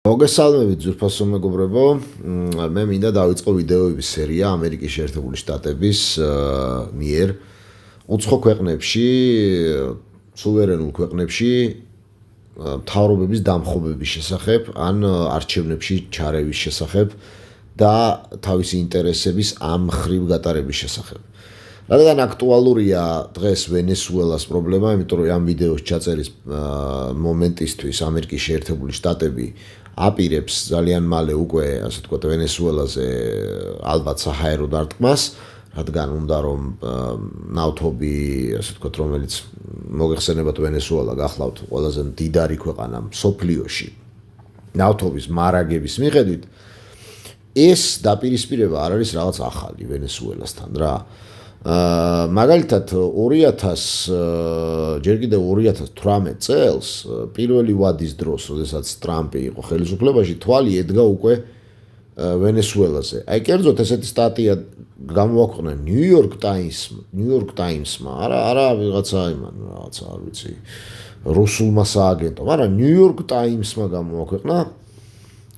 მოგესალმებით ძვირფასო მეგობრებო, მე მინდა დავიწყო ვიდეოების სერია ამერიკის შეერთებული შტატების მიერ უცხო ქვეყნებში, სუვერენულ ქვეყნებში მთავრობების დამხობების შესახებ, ან არჩევნებში ჩარევის შესახებ და თავისი ინტერესების ამ მხრივ გატარების შესახებ. რადგან აქტუალურია დღეს ვენესუელას პრობლემა, იმიტომ რომ ამ ვიდეოს ჩაწერის მომენტისთვის ამერიკის შეერთებული შტატები აპირებს ძალიან მალე უკვე, ასე ვთქვათ, ვენესუელაზე ალბათ საჰაერო დარტყმას, რადგან უნდა რომ ნავთობი, ასე ვთქვათ, რომელიც მოგეხსენებათ ვენესუელა გახლავთ ყველაზე მდიდარი ქვეყანა მსოფლიოში ნავთობის მარაგების მიხედვით, ეს დაპირისპირება არ არის რაღაც ახალი ვენესუელასთან რა. მაგალითად 2000 ჯერ კიდევ 2018 წელს პირველი ვადის დროს, როდესაც ტრამპი იყო ხელისუფლებაში, თვალი ედგა უკვე ვენესუელაზე. აი კერძოდ ესეთი სტატია გამოაქვეყნა New York Times-მა, არა ვიღაცა რაღაცა არ ვიცი, რუსულმა სააგენტომ, არა New York Times-მა გამოაქვეყნა,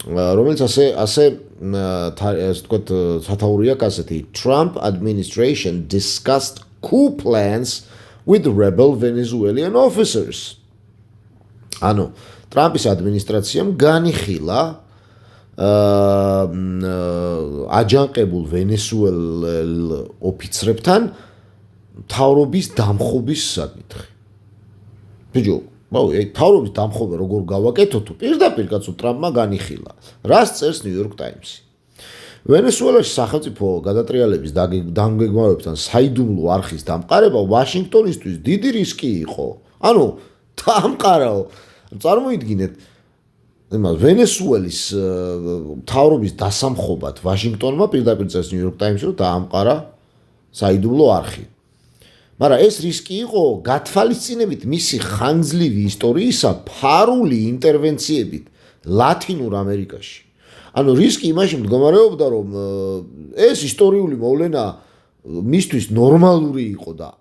რომელიც ასე ვთქვათ, სათაურია ასეთი Trump administration discussed coup plans with rebel Venezuelan officers. ანუ ტრამპის ადმინისტრაციამ განიხილა აჯანყებულ ვენესუელელ ოფიცრებთან მთავრობის დამხობის საკითხი. ბიჭო, თავრობის დამხობა როგორ გავაკეთო თუ პირდაპირ კაცო ტრამპმა განიხილა. რას წერს New York Times-ი? ვენესუელაში სახელმწიფო გადატრიალების დამგეგმარებებთან საიდუმლო არხის დამყარება ვაშინგტონისთვის დიდი რისკი იყო. ანუ დამყარაო. წარმოიდგინეთ, ვენესუელის თავრობის დასამხობად ვაშინგტონმა პირდაპირ წერს New York Times-ი, რომ დაამყარა საიდუმლო არხი. მაგრამ ეს რისკი იყო გათვალისწინებით მისი ხანგრძლივი ისტორიისა ფარული ინტერვენციებით ლათინურ ამერიკაში. ანუ რისკი იმაში მდგომარეობდა, რომ ეს ისტორიული მოვლენა მისთვის ნორმალური იყო და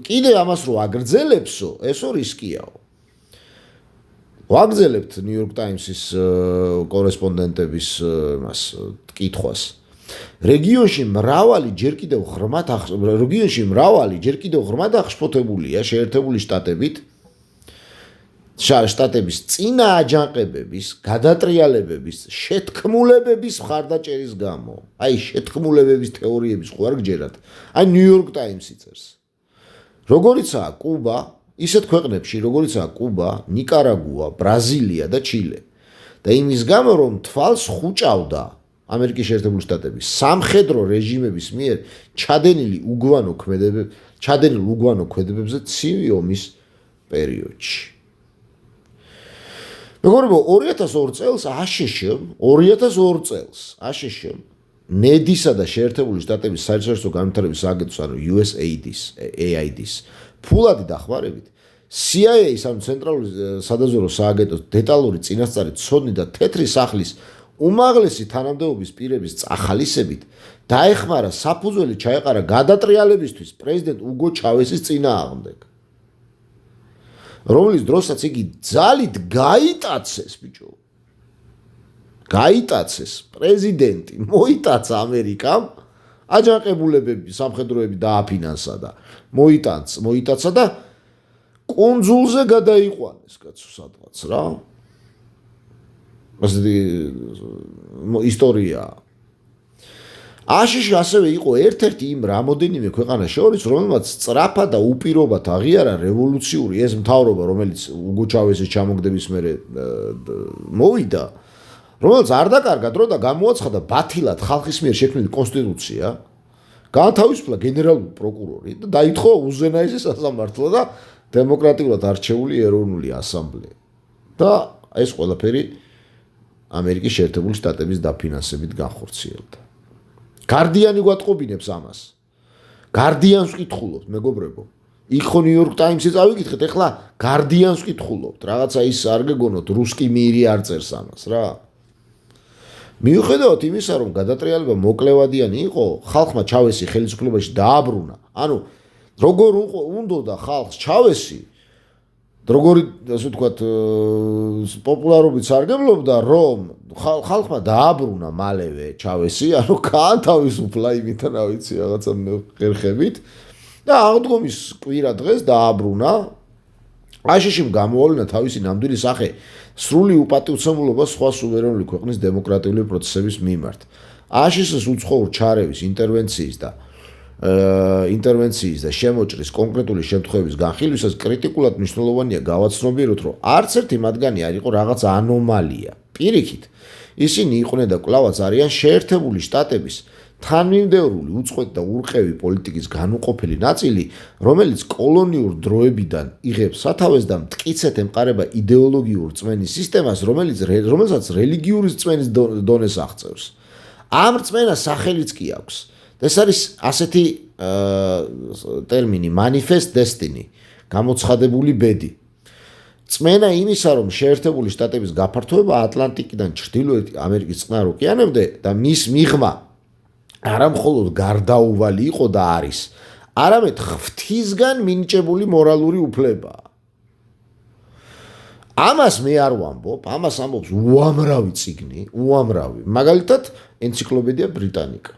კიდე ამას რო აგრძელებსო, ესო რისკიაო. ვაგრძელებთ New York Times-ის კორესპონდენტების მას კითხვას. რეგიონში მრავალი ჯერ კიდევ ღრმად აღშფოთებულია შეერთებული შტატების წინა აჯანყებების, გადატრიალებების, შეთქმულებების მხარდაჭერის გამო. აი შეთქმულებების თეორიების ხო არ გჯერათ? აი New York Times-ი წერს. როგორიცაა კუბა, ისეთ ქვეყნებში, როგორიცაა კუბა, ნიკარაგუა, ბრაზილია და ჩილე. და იმის გამო, რომ თვალს ხუჭავდა ამერიკის შეერთებული შტატების სამხედრო რეჟიმების მიერ ჩადენილ უგვანო ქმედებებზე ცივი ომის პერიოდში. მეგობრებო, 2002 წელს აშშ ნედისა და შეერთებული შტატების საერთაშორისო განვითარების სააგენტოს, ანუ USAID-ის ფულადი დახმარებით CIA-ის, ანუ ცენტრალური სადაზვერვო სააგენტოს დეტალური წინასწარი ცოდნი და თეთრი სახლის უმაღლესი თანამდებობის პირების წახალისებით დაეხმარა საფუძველი ჩაეყარა გადატრიალებისთვის პრეზიდენტ უგო ჩავესის წინააღმდეგ, რომლის დროსაც იგი ძალით გაიტაცეს, ბიჭო. გაიტაცეს პრეზიდენტი, მოიტაცა ამერიკამ, აჯანყებულებები, სამხედროები დააფინანსა და მოიტაცა და კუნძულზე გადაიყვანეს, კაცო, სადღაც რა. ასეთი ისტორია. აშშ ასევე იყო ერთ-ერთი იმ რამოდენიმე ქვეყანას შორის, რომელმაც სწრაფად და უპირობად აღიარა რევოლუციური ეს მთავრობა, რომელიც უგო ჩავესის ჩამოგდების მერე მოვიდა, რომელიც არ დაკარგა დრო და გამოაცხადა ბათილად ხალხის მიერ შექმნილი კონსტიტუცია, გაათავისუფლა გენერალური პროკურორი და დაითხოვა უზენაესი სასამართლო და დემოკრატიულად არჩეული ეროვნული ასამბლეა. და ეს ყველაფერი ამერიკის შეერთებული შტატების დაფინანსებით განხორციელდა. გარდიანი გვატყობინებს ამას. გარდიანს ვკითხულობთ, მეგობრებო. იქ ხო New York Times-ი წავიკითხეთ, ეხლა გარდიანს ვკითხულობთ. რაღაცა ის არ გეგონოთ, რუსკი მირი არ წერს ამას რა. მიუხედავად იმისა, რომ გადატრიალება მოკლევადიანი იყო, ხალხმა ჩავესი ხელისუფლებაში დააბრუნა. ანუ როგორ უნდოდა ხალხს ჩავესი, როგორი ასე ვთქვათ პოპულარობით სარგებლობდა რომ ხალხმა დააბრუნა მალევე ჩავესი ანუ გაანთავისუფლა იმითა რა ვიცი რაღაცა ხერხებით და აღდგომის კვირა დღეს დააბრუნა აშშ-მ გამოავლინა თავისი ნამდვილი სახე სრული უპატივცემულობა სხვა სუვერენული ქვეყნის დემოკრატიული პროცესების მიმართ აშშ-ს უცხოურ ჩარევის ინტერვენციის და შემოჭრის კონკრეტული შემთხვევების განხილვისას კრიტიკულად მნიშვნელოვანია გავაცნობიეროთ, რომ არც ერთი მათგანი არ იყო რაღაც ანომალია. პირიქით, ისინი იყვნენ და კვლავაც არიან შეერთებული შტატების თანმიმდევრული უწყვეტ და ურყევი პოლიტიკის განუყოფელი ნაწილი, რომელიც კოლონიურ დროებიდან იღებს სათავეს და მტკიცედ ემყარება იდეოლოგიურ რწმენის სისტემას, რომელსაც რელიგიური რწმენის დონეს აღწევს. ამ რწმენას სახელიც კი აქვს. ეს არის ასეთი ტერმინი manifest destiny, გამოცხადებული ბედი. წმენა იმისა, რომ შეერთებული შტატების გაფართოება ატლანტიკიდან ჩრდილოეთ ამერიკის წყნარ ოკეანემდე და მის მიღმა არა მხოლოდ გარდაუვალი იყო და არის, არამედ ღვთისგან მინიჭებული მორალური უფლებაა. ამას მე არ ვამბობ, ამას ამბობს უამრავი წიგნი, უამრავი. მაგალითად, ენციკლოპედია ბრიტანიკა.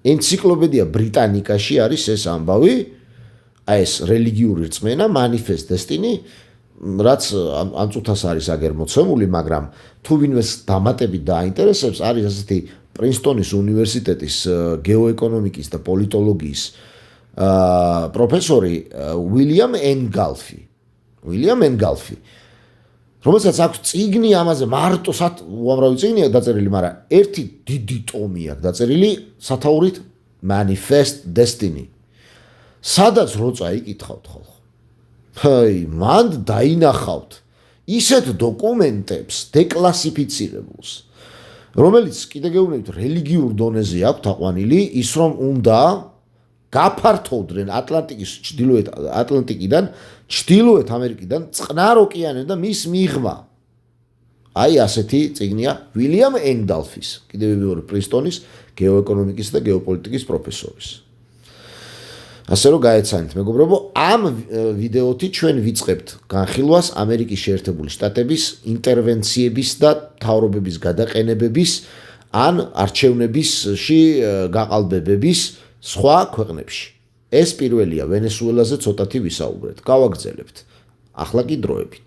ენციკლოპედია ბრიტანიკაში არის ეს ამბავი, აი ეს რელიგიური რწმენა, manifest destiny, რაც ამ წუთას არის აგერ მოცემული, მაგრამ თუ ვინმეს დამატებით დააინტერესებს, არის ასეთი პრინსტონის უნივერსიტეტის გეოეკონომიკის და პოლიტოლოგიის პროფესორი უილიამ ენგალფი. რომელსაც აქვს წიგნი ამაზე მარტო უამრავი წიგნია დაწერილი, მაგრამ ერთი დიდი ტომი აქვს დაწერილი სათაურით manifest destiny. სადაც რო წაიკითხავთ ხოლმე. მან დაინახავთ ისეთ დოკუმენტებს დეკლასიფიცირებულს, რომელიც კიდე გეუბნებით რელიგიურ დონეზე აქვს თაყვანილი, ის რომ უნდა გაფართოვდნენ ატლანტიკიდან ჩრდილოეთ ამერიკიდან წყნარ ოკეანემდე და მის მიღმა. აი ასეთი წიგნია უილიამ ენგალფის, კიდევ მეორე პრინსტონის გეოეკონომიკის და გეოპოლიტიკის პროფესორის. ასე რომ გაეცანით მეგობრებო, ამ ვიდეოთი ჩვენ ვიწყებთ განხილვას ამერიკის შეერთებული შტატების ინტერვენციების და მთავრობების გადაყენებების ან არჩევნებისში გაყალბებების სხვა ქვეყნებში. ეს პირველია ვენესუელაზე ცოტათი ვისაუბრეთ. გავაგრძელებთ. ახლა კი დროებით.